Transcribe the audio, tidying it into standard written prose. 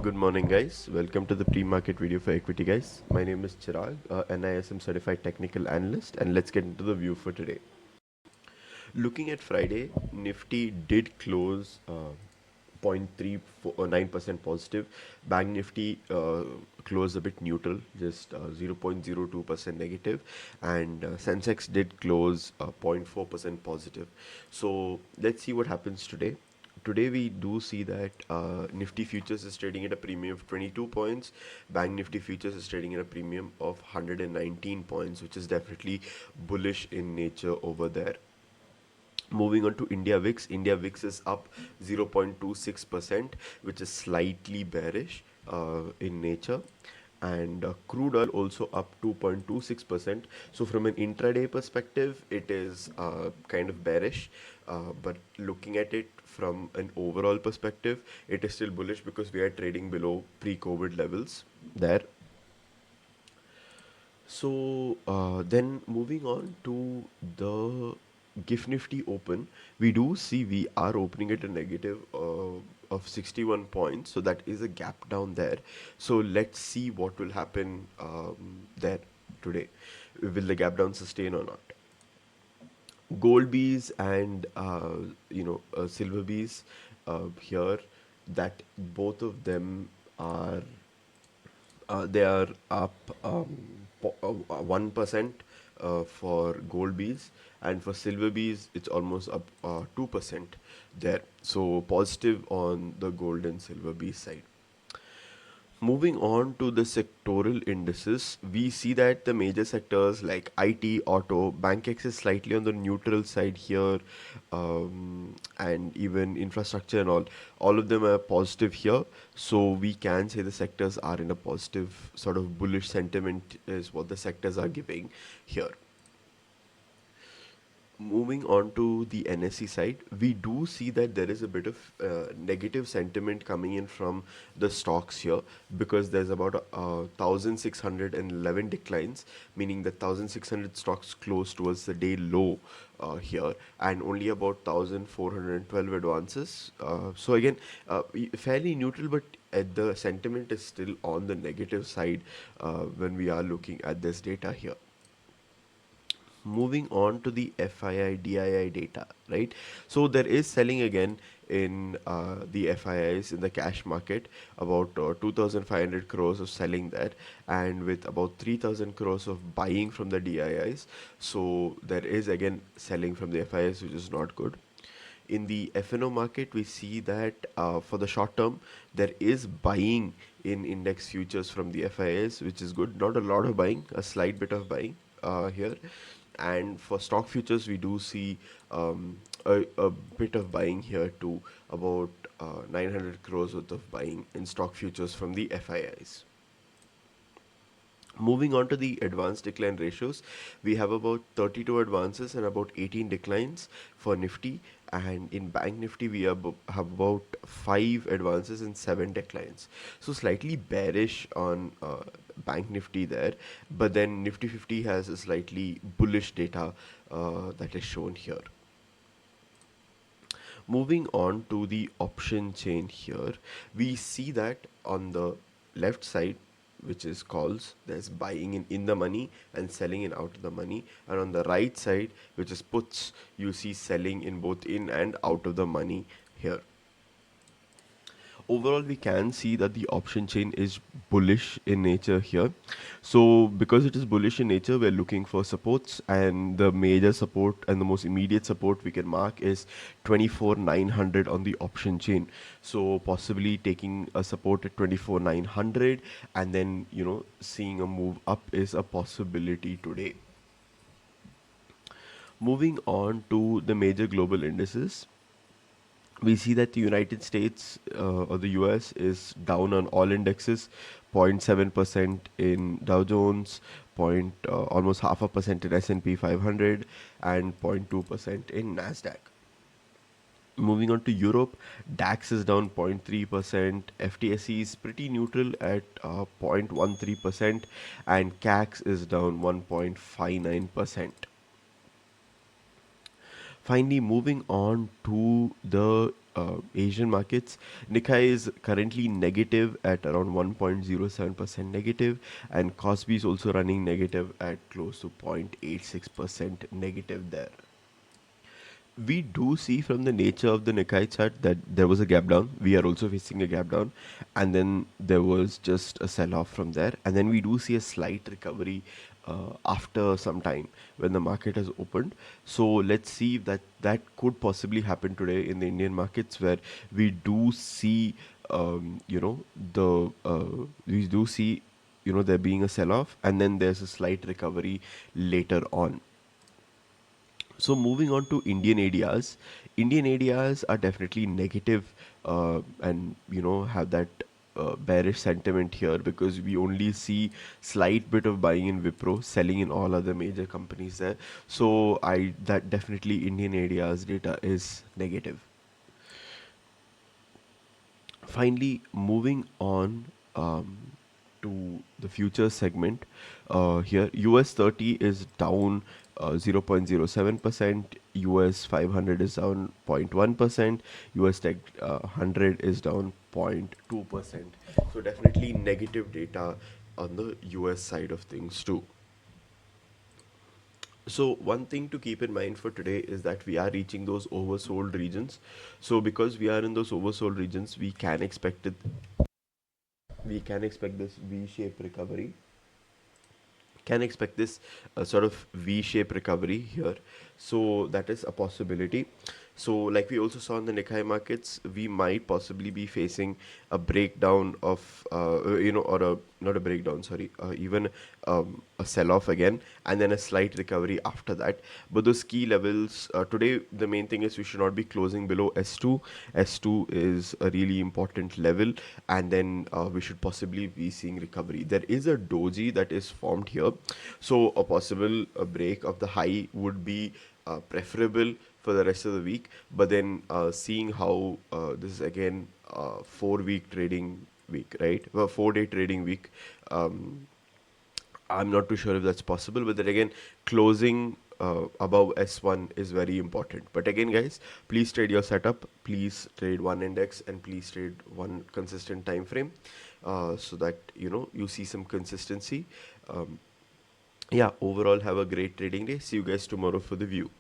Good morning, guys. Welcome to the pre-market video for equity, guys. My name is Chirag, NISM certified technical analyst, and let's get into the view for today. Looking at Friday, Nifty did close 0.39% positive. Bank Nifty closed a bit neutral, just 0.02% negative, and Sensex did close 0.4% positive. So let's see what happens today. Today we do see that Nifty futures is trading at a premium of 22 points. Bank Nifty futures is trading at a premium of 119 points, which is definitely bullish in nature over there. Moving on to India VIX is up 0.26%, which is slightly bearish in nature. And crude oil also up 2.26%. So, from an intraday perspective, it is kind of bearish. But looking at it from an overall perspective, it is still bullish because we are trading below pre COVID levels there. So then moving on to the GIF Nifty Open, we do see we are opening at a negative of 61 points. So that is a gap down there. So let's see what will happen there today. Will the gap down sustain or not? Gold bees and silver bees here, that both of them are they are up 1% for gold bees, and for silver bees it's almost up 2% there. So positive on the gold and silver bee side. Moving on to the sectoral indices, we see that the major sectors like IT, auto, BankX is slightly on the neutral side here, and even infrastructure and all of them are positive here. So we can say the sectors are in a positive sort of bullish sentiment is what the sectors are giving here. Moving on to the NSE side, we do see that there is a bit of negative sentiment coming in from the stocks here, because there's about 1,611 declines, meaning that 1,600 stocks closed towards the day low here, and only about 1,412 advances. So again, fairly neutral, but the sentiment is still on the negative side when we are looking at this data here. Moving on to the FII DII data, right? So there is selling again in the FIIs in the cash market, about 2,500 crores of selling there, and with about 3,000 crores of buying from the DIIs. So there is again selling from the FIIs, which is not good. In the FNO market, we see that for the short term, there is buying in index futures from the FIS, which is good. Not a lot of buying, a slight bit of buying here. And for stock futures, we do see a bit of buying here too, about 900 crores worth of buying in stock futures from the FIIs. Moving on to the advanced decline ratios, we have about 32 advances and about 18 declines for Nifty. And in Bank Nifty, we have about 5 advances and 7 declines. So slightly bearish on Bank Nifty there. But then Nifty 50 has a slightly bullish data that is shown here. Moving on to the option chain here, we see that on the left side, which is calls, there's buying in the money and selling in out of the money. And on the right side, which is puts, you see selling in both in and out of the money here. Overall, we can see that the option chain is bullish in nature here. So because it is bullish in nature, we're looking for supports, and the major support and the most immediate support we can mark is 24,900 on the option chain. So possibly taking a support at 24,900, and then seeing a move up is a possibility today. Moving on to the major global indices, we see that the United States or the US is down on all indexes, 0.7% in Dow Jones, almost half a percent in S&P 500, and 0.2% in Nasdaq. Moving on to Europe, DAX is down 0.3%, FTSE is pretty neutral at 0.13%, and CAC is down 1.59%. Finally, moving on to the Asian markets, Nikkei is currently negative at around 1.07% negative, and Kospi is also running negative at close to 0.86% negative there. We do see from the nature of the Nikkei chart that there was a gap down. We are also facing a gap down, and then there was just a sell off from there. And then we do see a slight recovery after some time when the market has opened. So let's see if that could possibly happen today in the Indian markets, where we do see, we do see, there being a sell off, and then there's a slight recovery later on. So moving on to Indian ADRs are definitely negative, and have that bearish sentiment here, because we only see slight bit of buying in Wipro, selling in all other major companies there. So I that definitely Indian ADRs data is negative. Finally, moving on to the future segment, here US 30 is down 0.07%, US 500 is down 0.1%, US Tech 100 is down 0.2%. So definitely negative data on the US side of things too. So one thing to keep in mind for today is that we are reaching those oversold regions. So because we are in those oversold regions, we can expect this V-shaped recovery, can expect this sort of V-shaped recovery here. So that is a possibility. So like we also saw in the Nikkei markets, we might possibly be facing a breakdown of, or a not a breakdown, sorry, even a sell-off again, and then a slight recovery after that. But those key levels today, the main thing is we should not be closing below S2. S2 is a really important level, and then we should possibly be seeing recovery. There is a doji that is formed here, so a possible break of the high would be preferable for the rest of the week. But then seeing how this is again 4 week trading week, right? Well, 4 day trading week. I'm not too sure if that's possible, but then again, closing above S1 is very important. But again, guys, please trade your setup, please trade one index, and please trade one consistent time frame, so that you see some consistency. Yeah, overall, have a great trading day. See you guys tomorrow for the view.